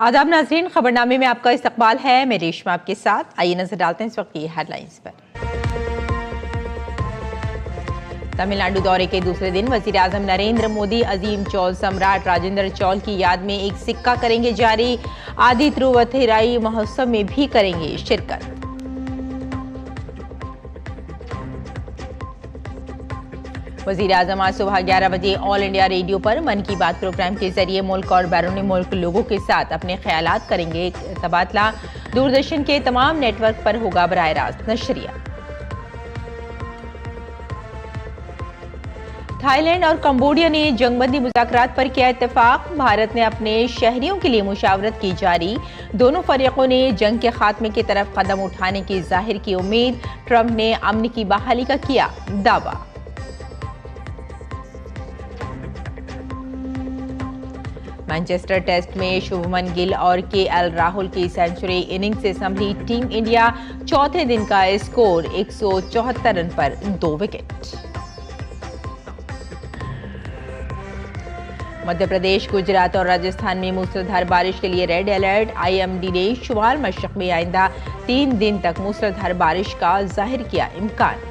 आदाब नाज़रीन, खबरनामे में आपका इस्तकबाल है। मैं रेशमा आपके साथ। आइए नजर डालते हैं इस वक्त की हेडलाइंस पर। तमिलनाडु दौरे के दूसरे दिन वजीर आजम नरेंद्र मोदी अजीम चौल सम्राट राजेंद्र चौल की याद में एक सिक्का करेंगे जारी। आदि तिरुवथिराई महोत्सव में भी करेंगे शिरकत। वजीर आजम आज सुबह 11 बजे ऑल इंडिया रेडियो पर मन की बात प्रोग्राम के जरिए मुल्क और बैरून मुल्क लोगों के साथ अपने ख्यालात करेंगे तबादला। दूरदर्शन के तमाम नेटवर्क पर होगा बराह रास्त नशरिया। थाईलैंड और कंबोडिया ने जंगबंदी मुज़ाकरात पर किया इत्तेफाक। भारत ने अपने शहरियों के लिए मुशावरत की जारी। दोनों फरीकों ने जंग के खात्मे की तरफ कदम उठाने की जाहिर की उम्मीद। ट्रंप ने अमन की बहाली का किया दावा। मैनचेस्टर टेस्ट में शुभमन गिल और केएल राहुल की सेंचुरी इनिंग से संभली टीम इंडिया। चौथे दिन का स्कोर 174 रन पर 2 विकेट। मध्य प्रदेश, गुजरात और राजस्थान में मूसलाधार बारिश के लिए रेड अलर्ट। आईएमडी ने शुमाल मशरक में आइंदा 3 दिन तक मूसलाधार बारिश का जाहिर किया इम्कान।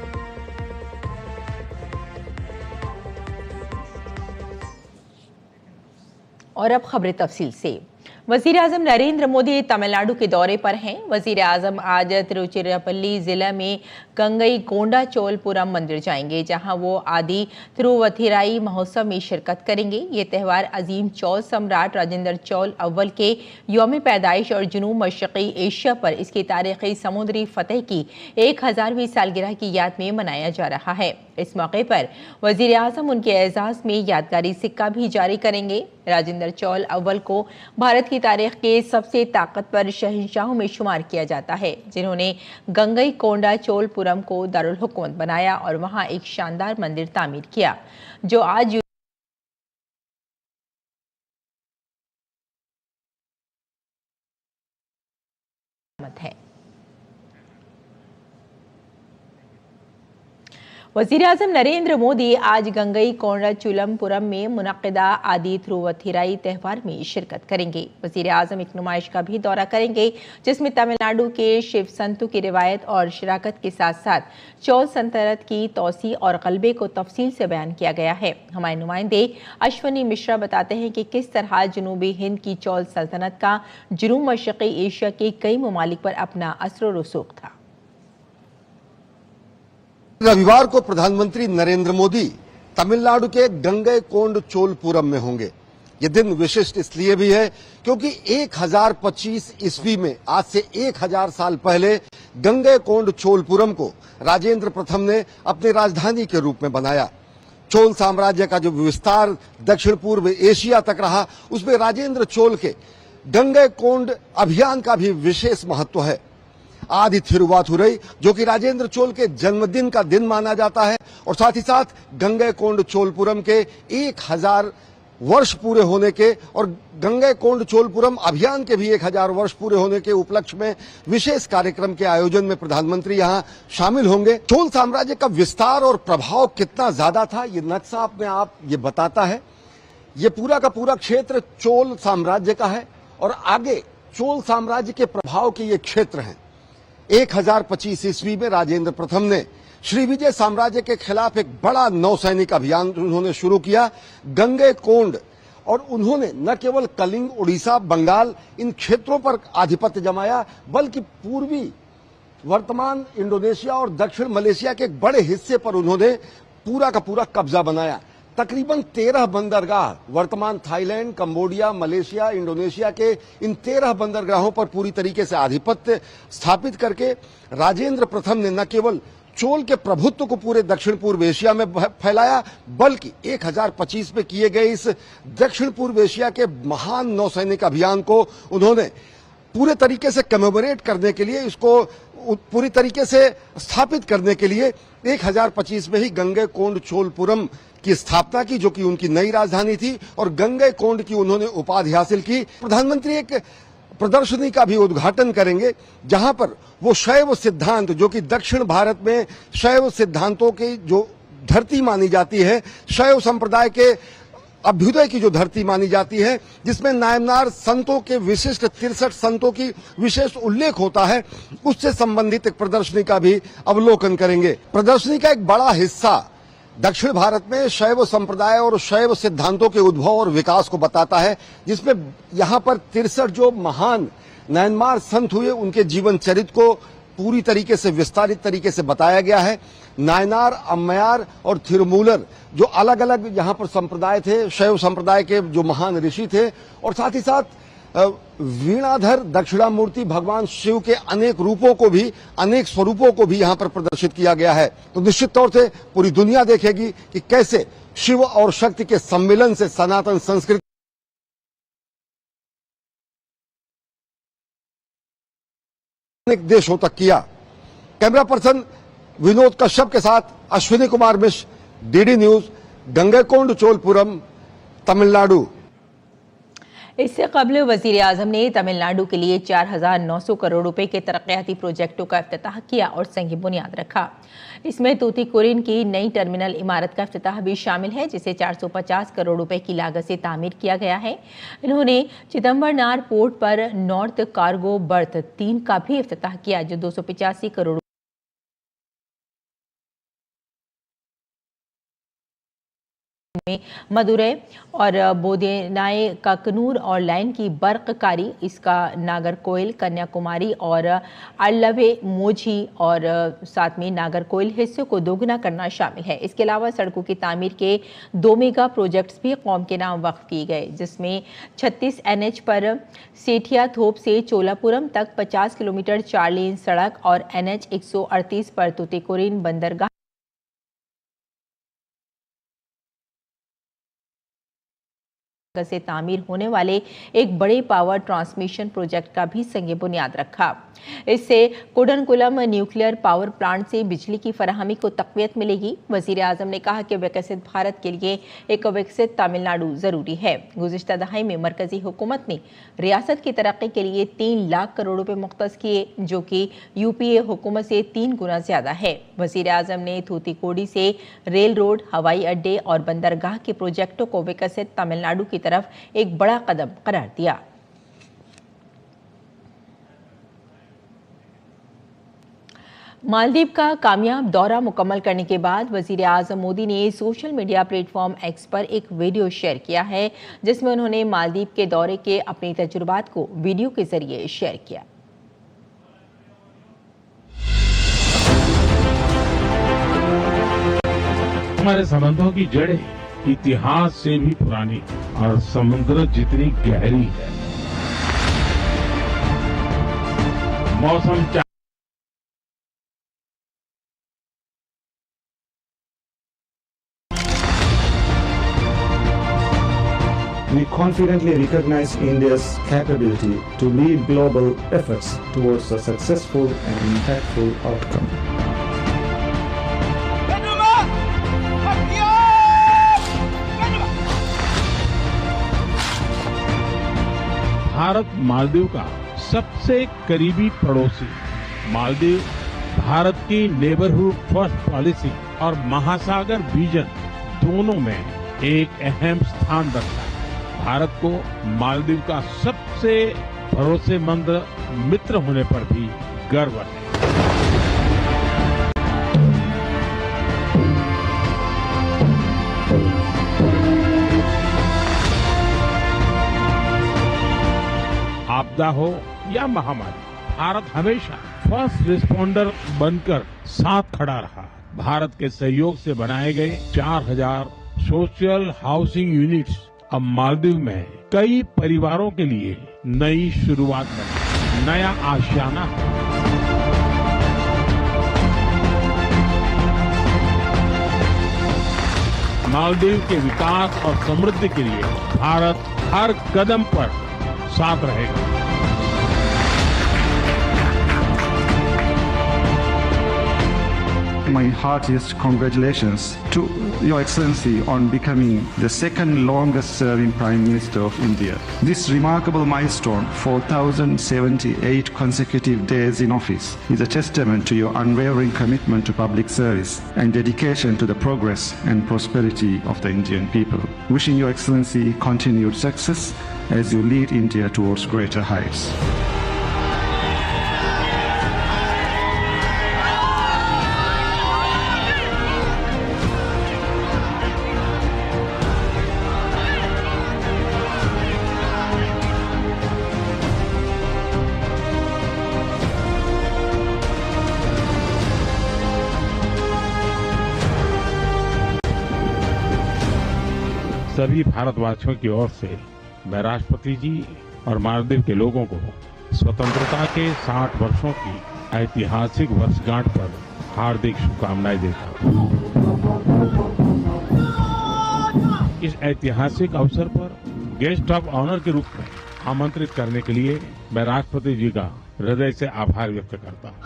और अब खबरें तफसील से। वजीर आजम नरेंद्र मोदी तमिलनाडु के दौरे पर हैं। वजीर आजम आज तिरुचिरापल्ली जिला में गंगई कोंडा चोलपुरम मंदिर जाएंगे, जहां वो आदि तिरुवथिराई महोत्सव में शिरकत करेंगे। ये त्यौहार अजीम चौल सम्राट राजेंद्र चौल अव्वल के यौम पैदाइश और जनूब मशरक़ी एशिया पर इसकी तारीखी समुद्री फतह की 1000वीं सालगिरह की याद में मनाया जा रहा है। इस मौके पर वजीर आजम उनके एजाज में यादगारी सिक्का भी जारी करेंगे। राजेंद्र चौल अव्वल को भारत की तारीख के सबसे ताकतवर शहंशाहों में शुमार किया जाता है, जिन्होंने गंगई कोंडा चोलपुरम को दारुल हुकूमत बनाया और वहां एक शानदार मंदिर तामीर किया, जो आज है। वजीर आजम नरेंद्र मोदी आज गंगई कोंडा चोलपुरम में मुनक्किदा आदि तिरुवथिराई त्यौहार में शिरकत करेंगे। वजीर आजम एक नुमाइश का भी दौरा करेंगे, जिसमें तमिलनाडु के शिव संतों की रिवायत और शराकत के साथ साथ चौल सल्तनत की तोसी और गलबे को तफसील से बयान किया गया है। हमारे नुमाइंदे अश्वनी मिश्रा बताते हैं कि किस तरह जनूबी हिंद की चौल सल्तनत का जनूब मशरक़ी एशिया के कई ममालिक पर अपना असर रसूख था। रविवार को प्रधानमंत्री नरेंद्र मोदी तमिलनाडु के गंगई कोंड चोलपुरम में होंगे। ये दिन विशिष्ट इसलिए भी है क्योंकि 1025 ईस्वी में, आज से 1000 साल पहले, गंगई कोंड चोलपुरम को राजेंद्र प्रथम ने अपनी राजधानी के रूप में बनाया। चोल साम्राज्य का जो विस्तार दक्षिण पूर्व एशिया तक रहा, उसमें राजेंद्र चोल के गंगई कोंड अभियान का भी विशेष महत्व है। आदि थिरुवाथुरई, जो कि राजेंद्र चोल के जन्मदिन का दिन माना जाता है, और साथ ही साथ गंगई कोंड चोलपुरम के 1000 वर्ष पूरे होने के और गंगई कोंड चोलपुरम अभियान के भी 1000 वर्ष पूरे होने के उपलक्ष्य में विशेष कार्यक्रम के आयोजन में प्रधानमंत्री यहां शामिल होंगे। चोल साम्राज्य का विस्तार और प्रभाव कितना ज्यादा था, ये नक्शा अपने आप ये बताता है। ये पूरा का पूरा क्षेत्र चोल साम्राज्य का है और आगे चोल साम्राज्य के प्रभाव के ये क्षेत्र हैं। 1025 ईस्वी में राजेंद्र प्रथम ने श्रीविजय साम्राज्य के खिलाफ एक बड़ा नौसैनिक अभियान उन्होंने शुरू किया, गंगई कोंड, और उन्होंने न केवल कलिंग, उड़ीसा, बंगाल, इन क्षेत्रों पर आधिपत्य जमाया, बल्कि पूर्वी वर्तमान इंडोनेशिया और दक्षिण मलेशिया के एक बड़े हिस्से पर उन्होंने पूरा का पूरा कब्जा बनाया। तकरीबन 13 बंदरगाह, वर्तमान थाईलैंड, कंबोडिया, मलेशिया, इंडोनेशिया के इन 13 बंदरगाहों पर पूरी तरीके से आधिपत्य स्थापित करके राजेंद्र प्रथम ने न केवल चोल के प्रभुत्व को पूरे दक्षिण पूर्व एशिया में फैलाया, बल्कि 1025 में किए गए इस दक्षिण पूर्व एशिया के महान नौसैनिक अभियान को उन्होंने पूरे तरीके से कमेमोरेट करने के लिए, इसको पूरी तरीके से स्थापित करने के लिए 1025 में ही गंगई कोंड चोलपुरम की स्थापना की, जो कि उनकी नई राजधानी थी, और गंगई कोंड की उन्होंने उपाधि हासिल की। प्रधानमंत्री एक प्रदर्शनी का भी उद्घाटन करेंगे, जहां पर वो शैव सिद्धांत, जो कि दक्षिण भारत में शैव सिद्धांतों की जो धरती मानी जाती है, शैव संप्रदाय के अभ्युदय की जो धरती मानी जाती है, जिसमें नायनार संतों के विशिष्ट 63 संतों की विशेष उल्लेख होता है, उससे संबंधित एक प्रदर्शनी का भी अवलोकन करेंगे। प्रदर्शनी का एक बड़ा हिस्सा दक्षिण भारत में शैव संप्रदाय और शैव सिद्धांतों के उद्भव और विकास को बताता है, जिसमें यहां पर 63 जो महान नायनमार संत हुए, उनके जीवन चरित्र को पूरी तरीके से विस्तारित तरीके से बताया गया है। नायनार, अम्मयार और थिरुमूलर जो अलग अलग यहां पर संप्रदाय थे, शैव संप्रदाय के जो महान ऋषि थे, और साथ ही साथ वीणाधर दक्षिणामूर्ति भगवान शिव के अनेक रूपों को भी, अनेक स्वरूपों को भी यहां पर प्रदर्शित किया गया है। तो निश्चित तौर से पूरी दुनिया देखेगी कि कैसे शिव और शक्ति के सम्मिलन से सनातन संस्कृति अनेक देशों तक किया। कैमरा पर्सन विनोद कश्यप के साथ अश्विनी कुमार मिश्र, डीडी न्यूज, गंगैकोंड चोलपुरम, तमिलनाडु। इससे कबल वजीर आजम ने तमिलनाडु के लिए 4,900 करोड़ रुपए के तरक्याती प्रोजेक्टों का इफ्तिताह किया और संग बुनियाद रखा। इसमें तूतीकोरिन की नई टर्मिनल इमारत का इफ्तिताह भी शामिल है, जिसे 450 करोड़ रुपए की लागत से तामीर किया गया है। इन्होंने चिदम्बरनार पोर्ट पर नॉर्थ कार्गो बर्थ 3 का भी इफ्तिताह किया, जो 285 करोड़ में मदुरै और बोदेनाई ककनूर और लाइन की बर्ककारी, इसका नागरकोइल, कन्याकुमारी और अल्लवे मोझी और साथ में नागरकोइल हिस्सों को दोगुना करना शामिल है। इसके अलावा सड़कों की तामीर के 2 मेगा प्रोजेक्ट्स भी कौम के नाम वक्फ किए गए, जिसमें 36 NH पर सेठिया थोप से चोलापुरम तक 50 किलोमीटर 4 लेन सड़क और NH 138 पर तूतीकोरिन बंदरगाह से तामीर होने वाले एक बड़े पावर ट्रांसमिशन प्रोजेक्ट का भी संग बुनियाद रखा। इससे कुडनकुलम न्यूक्लियर पावर प्लांट से बिजली की फराहमी को तक़वियत मिलेगी। वजीर आजम ने कहा कि विकसित भारत के लिए एक विकसित तमिलनाडु जरूरी है। गुज़िश्ता दहाई में मरकजी हुकूमत ने रियासत की तरक्की के लिए 3 लाख करोड़ रुपए मुख्तस किए, जो कि UPA हुकूमत से 3 गुना ज्यादा है। वजीर आजम ने थूतीकोडी से रेल रोड, हवाई अड्डे और बंदरगाह के प्रोजेक्टों को विकसित तमिलनाडु की तरफ एक बड़ा कदम करार दिया। मालदीव का कामयाब दौरा मुकम्मल करने के बाद वजीर आजम मोदी ने सोशल मीडिया प्लेटफॉर्म एक्स पर एक वीडियो शेयर किया है, जिसमें उन्होंने मालदीव के दौरे के अपने तजुर्बात को वीडियो के जरिए शेयर किया। हमारे संबंधों की जड़ें इतिहास से भी पुरानी और समुद्र जितनी गहरी है। मौसम We confidently recognize India's capability to lead global efforts towards a successful and impactful outcome. Bharat Maldives का सबसे करीबी पड़ोसी। मालदीव भारत की नेबरहुड फर्स्ट पॉलिसी और महासागर विजन दोनों में एक अहम स्थान रखता है। भारत को मालदीव का सबसे भरोसेमंद मित्र होने पर भी गर्व है। आपदा हो या महामारी, भारत हमेशा फर्स्ट रिस्पॉन्डर बनकर साथ खड़ा रहा। भारत के सहयोग से बनाए गए 4,000 सोशल हाउसिंग यूनिट्स अब मालदीव में कई परिवारों के लिए नई शुरुआत बनी, नया आशियाना है। मालदीव के विकास और समृद्धि के लिए भारत हर कदम पर साथ रहेगा। my heartiest congratulations to Your Excellency on becoming the second longest serving Prime Minister of India. This remarkable milestone, 4,078 consecutive days in office, is a testament to your unwavering commitment to public service and dedication to the progress and prosperity of the Indian people. Wishing Your Excellency continued success as you lead India towards greater heights. सभी भारतवासियों की ओर से मैं राष्ट्रपति जी और मालदीव के लोगों को स्वतंत्रता के 60 वर्षों की ऐतिहासिक वर्षगांठ पर हार्दिक शुभकामनाएं देता हूं। इस ऐतिहासिक अवसर पर गेस्ट ऑफ ऑनर के रूप में आमंत्रित करने के लिए मैं राष्ट्रपति जी का हृदय से आभार व्यक्त करता हूं।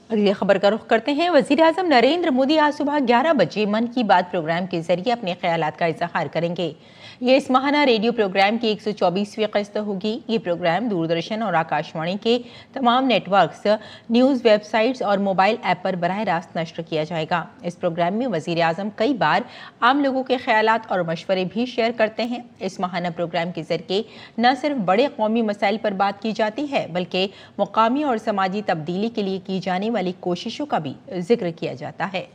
अगली खबर का रुख करते हैं। वज़ीर-ए-आज़म नरेंद्र मोदी आज सुबह 11 बजे मन की बात प्रोग्राम के जरिए अपने ख्यालात का इज़हार करेंगे। ये इस माहाना रेडियो प्रोग्राम की 124वीं किस्त होगी। ये प्रोग्राम दूरदर्शन और आकाशवाणी के तमाम नेटवर्क्स, न्यूज़ वेबसाइट्स और मोबाइल ऐप पर बराह रास्त नश्र किया जाएगा। इस प्रोग्राम में वज़ीर-ए-आज़म कई बार आम लोगों के ख्यालात और मशवरे भी शेयर करते हैं। इस माहाना प्रोग्राम के जरिए न सिर्फ बड़े कौमी मसाइल पर बात की जाती है, बल्कि मुकामी और समाजी तब्दीली के लिए की जाने वाली कोशिशों का भी जिक्र किया जाता है।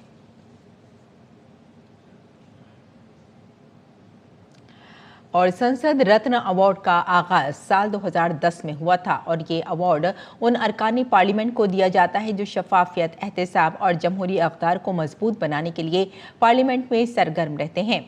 और संसद रत्न अवार्ड का आगाज साल 2010 में हुआ था और ये अवार्ड उन अरकानी पार्लियामेंट को दिया जाता है जो शफाफियत, एहतसाब और जमहूरी अक़दार को मजबूत बनाने के लिए पार्लियामेंट में सरगर्म रहते हैं।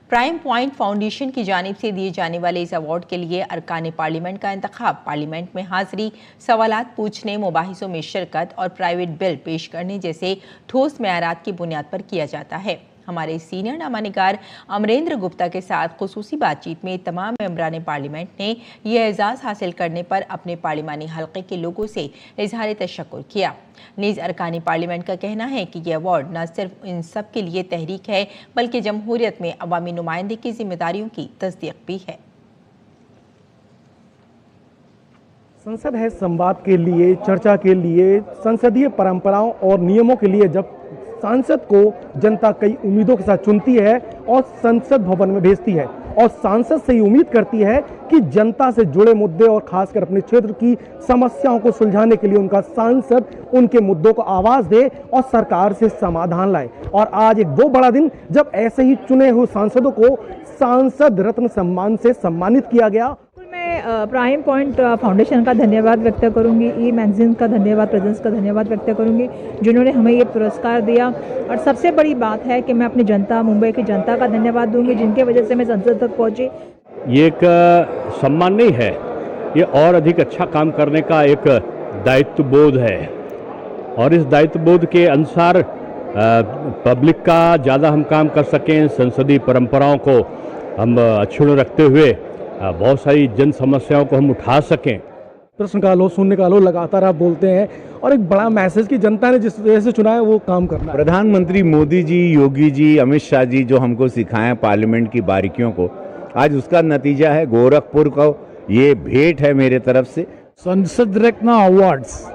प्राइम पॉइंट फाउंडेशन की जानिब से दिए जाने वाले इस अवार्ड के लिए अरकान पार्लियामेंट का इंतखाब, पार्लियामेंट में हाजिरी, सवालात पूछने, मुबाहिसों में शिरकत और प्राइवेट बिल पेश करने जैसे ठोस मेयारात की बुनियाद पर किया जाता है। हमारे सीनियर नामानिगार अमरेंद्र गुप्ता के साथ खुसूसी बातचीत में तमाम मेंबरान पार्लियामेंट ने यह एजाज़ हासिल करने पर अपने पार्लिमानी हल्के के लोगों से इजहार तशक्कुर किया। नीज़ अरकानी पार्लियामेंट का कहना है कि यह अवार्ड न सिर्फ इन सब के लिए तहरीक है, बल्कि जमहूरियत में अवामी नुमाइंदगी की जिम्मेदारियों की तस्दीक भी है। संसद है संवाद के लिए, चर्चा के लिए, संसदीय परंपराओं और नियमों के लिए। जब सांसद को जनता कई उम्मीदों के साथ चुनती है और संसद भवन में भेजती है और सांसद से ही उम्मीद करती है कि जनता से जुड़े मुद्दे और खासकर अपने क्षेत्र की समस्याओं को सुलझाने के लिए उनका सांसद उनके मुद्दों को आवाज दे और सरकार से समाधान लाए। और आज एक वो बड़ा दिन जब ऐसे ही चुने हुए सांसदों को सांसद रत्न सम्मान से सम्मानित किया गया। मैं प्राइम पॉइंट फाउंडेशन का धन्यवाद व्यक्त करूंगी, ई मैगजीन का धन्यवाद, प्रेजेंस का धन्यवाद व्यक्त करूंगी जिन्होंने हमें ये पुरस्कार दिया। और सबसे बड़ी बात है कि मैं अपनी जनता, मुंबई की जनता का धन्यवाद दूंगी जिनके वजह से मैं संसद तक पहुंची। ये एक सम्मान नहीं है, ये और अधिक अच्छा काम करने का एक दायित्व बोध है और इस दायित्व बोध के अनुसार पब्लिक का ज़्यादा हम काम कर सकें, संसदीय परंपराओं को हम अक्षुण्ण रखते हुए बहुत सारी जन समस्याओं को हम उठा सकें। प्रश्न का लो, शून्य का लो, लगातार आप बोलते हैं और एक बड़ा मैसेज कि जनता ने जिस वजह से चुना है वो काम करना है। प्रधानमंत्री मोदी जी, योगी जी, अमित शाह जी जो हमको सिखाएं पार्लियामेंट की बारीकियों को, आज उसका नतीजा है। गोरखपुर को ये भेंट है मेरे तरफ से। Sansad Ratna awards,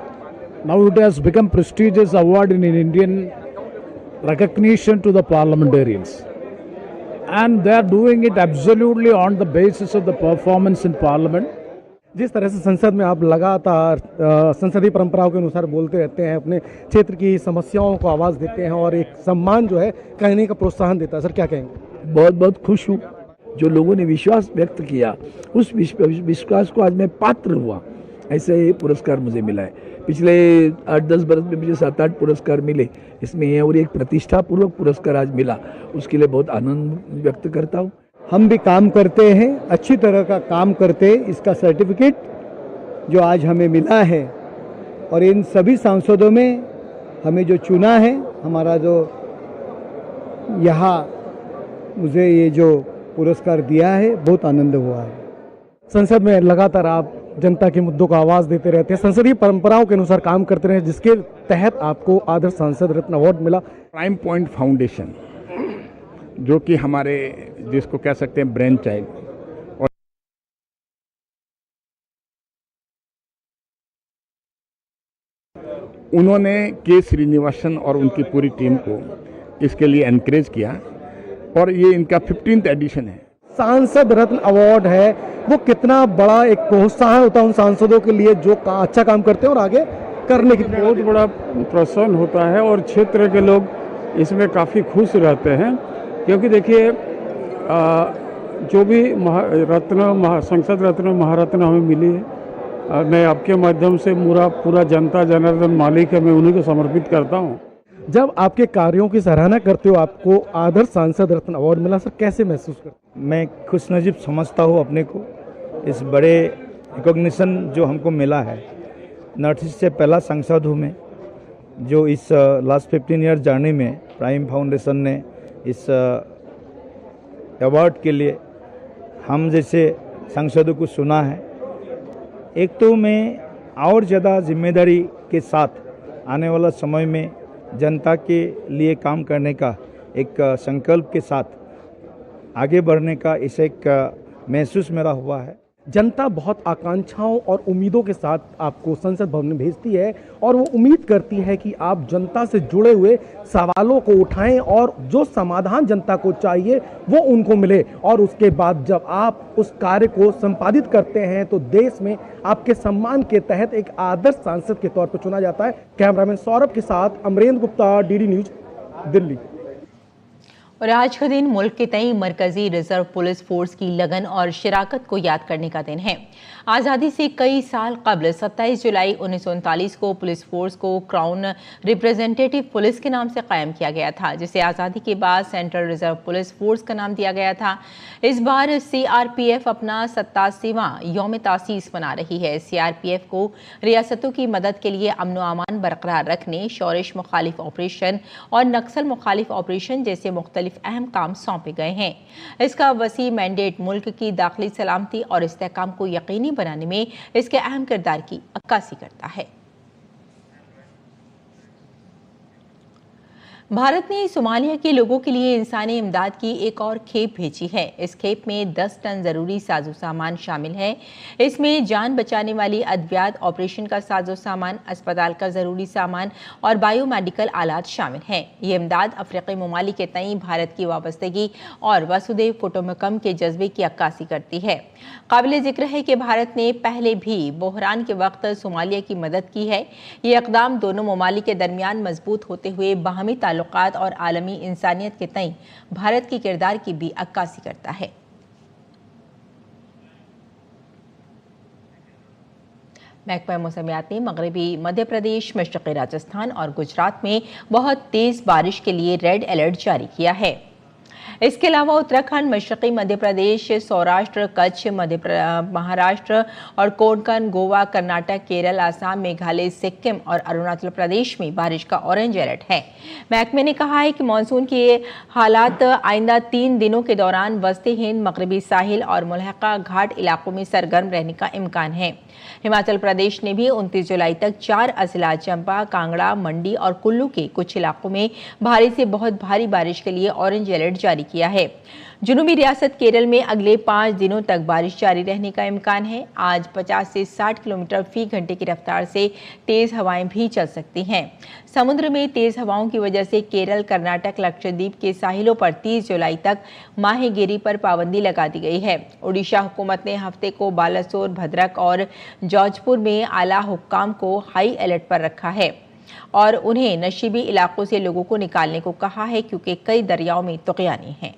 now it has become prestigious award in Indian recognition to the parliamentarians, and they are doing it absolutely on the basis of the performance in parliament. जिस तरह से संसद में आप लगातार संसदीय परंपराओं के अनुसार बोलते रहते हैं, अपने क्षेत्र की समस्याओं को आवाज़ देते हैं और एक सम्मान जो है कहने का प्रोत्साहन देता है, सर क्या कहेंगे? बहुत बहुत खुश हूँ। जो लोगों ने विश्वास व्यक्त किया उस विश्वास को आज मैं पात्र हुआ, ऐसे पुरस्कार मुझे मिला है। पिछले 8-10 बरस में मुझे 7-8 पुरस्कार मिले, इसमें ये और एक प्रतिष्ठापूर्वक पुरस्कार आज मिला, उसके लिए बहुत आनंद व्यक्त करता हूँ। हम भी काम करते हैं, अच्छी तरह का काम करते, इसका सर्टिफिकेट जो आज हमें मिला है और इन सभी सांसदों में हमें जो चुना है, हमारा जो यहाँ मुझे ये जो पुरस्कार दिया है, बहुत आनंद हुआ है। संसद में लगातार आप जनता के मुद्दों को आवाज़ देते रहते हैं, संसदीय परंपराओं के अनुसार काम करते रहे, जिसके तहत आपको आदर्श सांसद रत्न अवार्ड मिला। प्राइम पॉइंट फाउंडेशन जो कि हमारे जिसको कह सकते हैं ब्रेन चाइल्ड, और उन्होंने के श्रीनिवासन और उनकी पूरी टीम को इसके लिए एनकरेज किया और ये इनका 15th एडिशन है। सांसद रत्न अवार्ड है, वो कितना बड़ा एक प्रोत्साहन होता है उन सांसदों के लिए जो अच्छा काम करते हैं और आगे करने की बहुत बड़ा प्रोत्साहन होता है और क्षेत्र के लोग इसमें काफ़ी खुश रहते हैं, क्योंकि देखिए जो भी संसद रत्न महारत्न हमें मिली है, मैं आपके माध्यम से पूरा जनता जनार्दन मालिक है, मैं उन्हीं को समर्पित करता हूँ। जब आपके कार्यों की सराहना करते हो, आपको आदर्श सांसद रत्न अवार्ड मिला, सर कैसे महसूस करते? मैं खुशनसीब समझता हूँ अपने को, इस बड़े रिकॉग्निशन जो हमको मिला है। नॉर्थ ईस्ट से पहला सांसद हूँ मैं जो इस लास्ट 15 ईयर जर्नी में प्राइम फाउंडेशन ने इस अवार्ड के लिए हम जैसे सांसदों को सुना है। एक तो मैं और ज़्यादा जिम्मेदारी के साथ आने वाला समय में जनता के लिए काम करने का एक संकल्प के साथ आगे बढ़ने का इसे एक महसूस मेरा हुआ है। जनता बहुत आकांक्षाओं और उम्मीदों के साथ आपको संसद भवन में भेजती है और वो उम्मीद करती है कि आप जनता से जुड़े हुए सवालों को उठाएं और जो समाधान जनता को चाहिए वो उनको मिले, और उसके बाद जब आप उस कार्य को संपादित करते हैं तो देश में आपके सम्मान के तहत एक आदर्श सांसद के तौर पर चुना जाता है। कैमरामैन सौरभ के साथ अमरेंद्र गुप्ता, डीडी न्यूज, दिल्ली। और आज का दिन मुल्क के तई मरकजी रिजर्व पुलिस फोर्स की लगन और शराकत को याद करने का दिन है। आज़ादी से कई साल कबल 27 जुलाई 1939 को पुलिस फोर्स को क्राउन रिप्रेजेंटेटिव पुलिस के नाम से कायम किया गया था, जिसे आज़ादी के बाद सेंट्रल रिजर्व पुलिस फोर्स का नाम दिया गया था। इस बार CRPF अपना 87वां यौम तासीस मना रही है। CRPF को रियासतों की मदद के लिए अमन व अमान बरकरार रखने, शोरिश मुखालिफ ऑपरेशन और नक्सल मुखालिफ ऑपरेशन जैसे मुख्तलिफ अहम काम सौंपे गए हैं। इसका वसी मैंडेट मुल्क की दाखिली सलामती और इस्तेहकाम को यकीनी बनाने में इसके अहम किरदार की अक्कासी करता है। भारत ने सोमालिया के लोगों के लिए इंसानी इमदाद की एक और खेप भेजी है। इस खेप में 10 टन जरूरी साजो सामान शामिल है। इसमें जान बचाने वाली अद्वियात, ऑपरेशन का साजो सामान, अस्पताल का जरूरी सामान और बायोमेडिकल आलात शामिल हैं। ये इमदाद अफ्रीकी ममालिक के तई भारत की वाबस्तगी और वसुदेव कुटुंबकम के जज्बे की अक्कासी करती है। काबिल जिक्र है कि भारत ने पहले भी बहरान के वक्त सोमालिया की मदद की है। ये इकदाम दोनों ममालिक के दरमियान मजबूत होते हुए बाहमी ताल्लुकात और आलमी इंसानियत के तई भारत के किरदार की भी अक्कासी करता है। महकमा मौसमियात ने मगरबी मध्य प्रदेश, मशरक़ी राजस्थान और गुजरात में बहुत तेज बारिश के लिए रेड अलर्ट जारी किया है। इसके अलावा उत्तराखंड, मशरक़ी मध्य प्रदेश, सौराष्ट्र, कच्छ, महाराष्ट्र और कोंकण, गोवा, कर्नाटक, केरल, आसाम, मेघालय, सिक्किम और अरुणाचल प्रदेश में बारिश का ऑरेंज अलर्ट है। महकमे ने कहा है कि मानसून के हालात आइंदा 3 दिनों के दौरान वस्ती हिंद, मगरबी साहिल और मुल्हका घाट इलाकों में सरगर्म रहने का इम्कान है। हिमाचल प्रदेश ने भी 29 जुलाई तक 4 अजला चंबा, कांगड़ा, मंडी और कुल्लू के कुछ इलाकों में भारी से बहुत भारी बारिश के लिए ऑरेंज अलर्ट जारी किया है। जुनूबी रियासत केरल में अगले 5 दिनों तक बारिश जारी रहने का इम्कान है। आज 50 से 60 किलोमीटर फी घंटे की रफ्तार से तेज हवाएं भी चल सकती हैं। समुद्र में तेज हवाओं की वजह से केरल, कर्नाटक, लक्षद्वीप के साहिलों पर 30 जुलाई तक माहीगीरी पर पाबंदी लगा दी गई है। ओडिशा हुकूमत ने हफ्ते को बालासोर, भद्रक और जौजपुर में आला हुक्काम को हाई अलर्ट पर रखा है और उन्हें नशीबी इलाकों से लोगों को निकालने को कहा है क्योंकि कई दरियाओं में तुग़यानी हैं।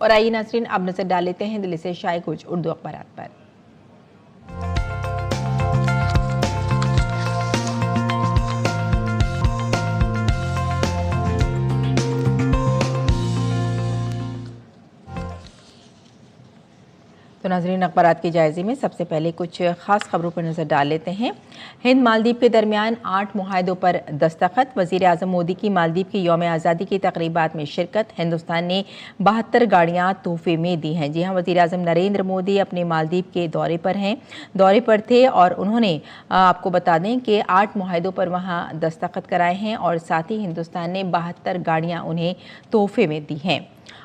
और आइए नाज़रीन, अब नजर डाल लेते हैं दिल्ली से शाये कुछ उर्दू अखबारात पर। तो नाज़रीन, अखबारात के जायजे में सबसे पहले कुछ खास खबरों पर नजर डाल लेते हैं। हिंद मालदीव के दरमियान 8 मुआहदों पर दस्तखत। वज़ीर आज़म मोदी की मालदीव की यौम आज़ादी की तकरीबात में शिरकत। हिंदुस्तान ने 72 गाड़ियाँ तोहफे में दी हैं। जी हाँ, वज़ीर आज़म नरेंद्र मोदी अपने मालदीव के दौरे पर थे और उन्होंने आपको बता दें कि 8 मुआहदों पर वहाँ दस्तखत कराए हैं और साथ ही हिंदुस्तान ने 72 गाड़ियाँ उन्हें तोहफे में दी हैं।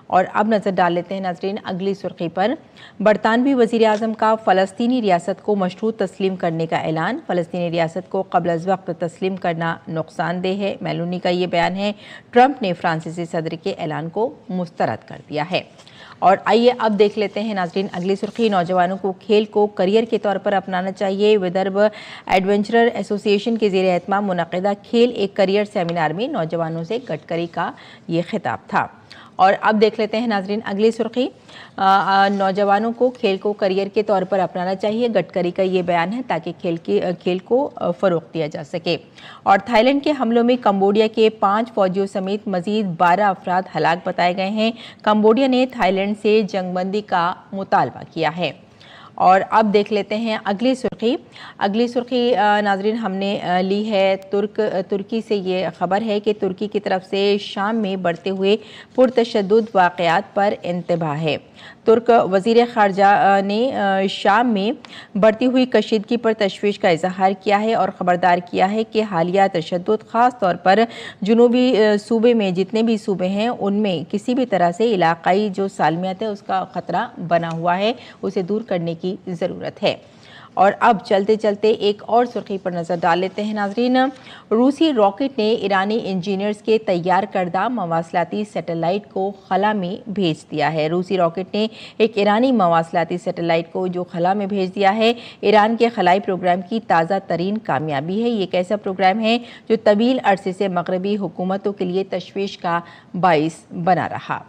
और अब नज़र डाल लेते हैं नाज़रीन अगली सुर्खी पर। बरतानवी वज़ीर आज़म का फ़लस्तीनी रियासत को मशरूत तस्लीम करने का ऐलान। फ़लस्तीनी रियासत को क़ब्ल अज़ वक्त तस्लीम करना नुकसानदेह है, मेलोनी का ये बयान है। ट्रंप ने फ्रांसीसी सदर के ऐलान को मुस्तरद कर दिया है। और आइए अब देख लेते हैं नाज़रीन अगली सुर्खी। नौजवानों को खेल को करियर के तौर पर अपनाना चाहिए। विदर्भ एडवेंचरर एसोसिएशन के ज़ेर एहतमाम मुनक़िदा खेल एक करियर सेमिनार में नौजवानों से गडकरी का ये खिताब था। और अब देख लेते हैं नाज़रीन अगली सुर्खी। नौजवानों को खेल को करियर के तौर पर अपनाना चाहिए, गडकरी का ये बयान है ताकि खेल को फ़रोग़ दिया जा सके। और थाईलैंड के हमलों में कंबोडिया के 5 फौजियों समेत मज़ीद 12 अफराद हलाक बताए गए हैं। कंबोडिया ने थाईलैंड से जंगबंदी का मुतालबा किया है। और अब देख लेते हैं अगली सुर्खी नाज़रीन हमने ली है तुर्की से। ये खबर है कि तुर्की की तरफ से शाम में बढ़ते हुए पुरतशद्दुद वाक़यात पर इंतबाह है। तुर्क वज़ीर ख़ारजा ने शाम में बढ़ती हुई कशीदगी पर तशवीश का इजहार किया है और ख़बरदार किया है कि हालिया तशद्दुद ख़ास तौर पर जुनूबी सूबे में जितने भी सूबे हैं उनमें किसी भी तरह से इलाक़ाई जो सालमियत है उसका ख़तरा बना हुआ है, उसे दूर करने की ज़रूरत है। और अब चलते चलते एक और सुर्खी पर नज़र डाल लेते हैं नाज़रीन। रूसी रॉकेट ने ईरानी इंजीनियर्स के तैयार करदा मवासलाती सैटेलाइट को खला में भेज दिया है। रूसी रॉकेट ने एक ईरानी मवासलाती सैटेलाइट को जो खला में भेज दिया है। ईरान के खलाई प्रोग्राम की ताज़ा तरीन कामयाबी है। ये एक ऐसा प्रोग्राम है जो तवील अरसे से मगरबी हुकूमतों के लिए तशवीश का बाइस बना रहा।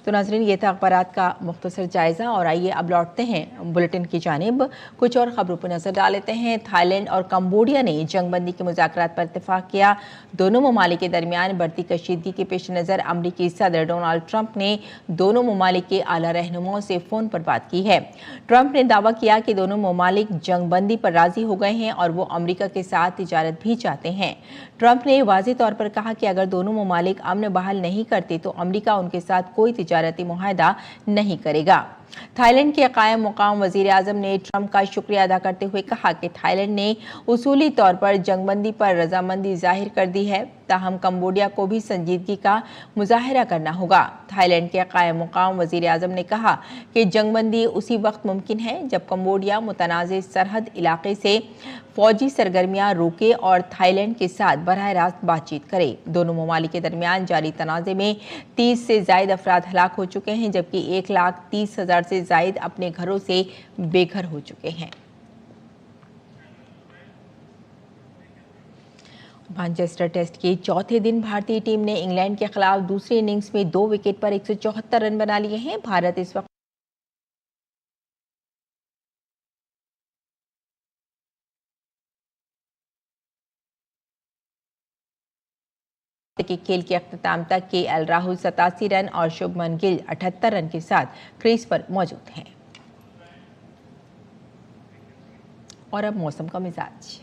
तो नाज़रीन, ये था अखबारात का मुख्तसर जायज़ा। और आइए अब लौटते हैं बुलेटिन की जानिब। कुछ और ख़बरों पर नज़र डाल लेते हैं। थाईलैंड और कंबोडिया ने जंगबंदी के मुज़ाकरात पर इत्तेफाक किया। दोनों ममालिक के दरमियान बढ़ती कशीदगी के पेश नज़र अमरीकी सदर डोनाल्ड ट्रंप ने दोनों ममालिक के आला रहनुमाओं से फ़ोन पर बात की है। ट्रंप ने दावा किया कि दोनों ममालिक जंगबंदी पर राज़ी हो गए हैं और वो अमरीका के साथ तिजारत भी चाहते हैं। ट्रंप ने वाज़ेह तौर पर कहा कि अगर दोनों ममालिक अमन बहाल नहीं करते तो अमरीका उनके साथ कोई तिजारती मुआहदा नहीं करेगा। थाईलैंड के कायम मुकाम वज़ीर आज़म ने ट्रंप का शुक्रिया अदा करते हुए कहा कि थाईलैंड ने उसूली तौर पर जंगबंदी पर रजामंदी जाहिर कर दी है, ताहम कंबोडिया को भी संजीदगी का मुजाहरा करना होगा। थाईलैंड के कायम मुकाम वज़ीर आज़म ने कहा कि जंगबंदी उसी वक्त मुमकिन है जब कंबोडिया मुतनाज़ सरहद इलाके से फौजी सरगर्मियां रोके और थाईलैंड के साथ बराह रास्त बातचीत करे। दोनों ममालिक के दरमियान जारी तनाज़े में 30 से ज़ायद अफराद हलाक हो चुके हैं, जबकि 1,30,000 से ज़ायद अपने घरों से बेघर हो चुके हैं। मैनचेस्टर टेस्ट के चौथे दिन भारतीय टीम ने इंग्लैंड के खिलाफ दूसरी इनिंग्स में 2 विकेट पर 174 रन बना लिए हैं। भारत इस वक्त के खेल के अख्ताम तक केएल राहुल 87 रन और शुभमन गिल 78 रन के साथ क्रीज पर मौजूद हैं। और अब मौसम का मिजाज।